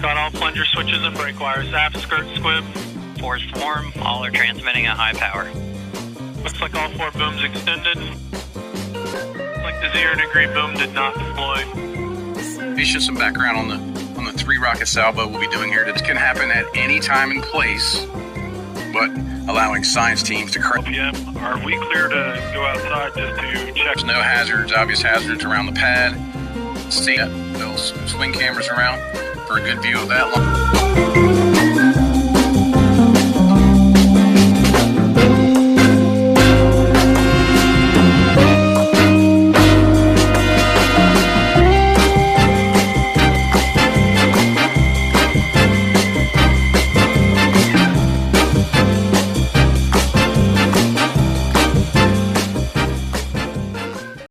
Got all plunger switches and brake wires. Aft skirt squib. Forced warm. All are transmitting at high power. Looks like all 4 booms extended. Looks like the 0° boom did not deploy. Be just some background on the 3 rocket salvo we'll be doing here. This can happen at any time and place, but allowing science teams to correct. PM, are we clear to go outside just to check? There's no hazards, obvious hazards around the pad. See those swing cameras around for a good view of that.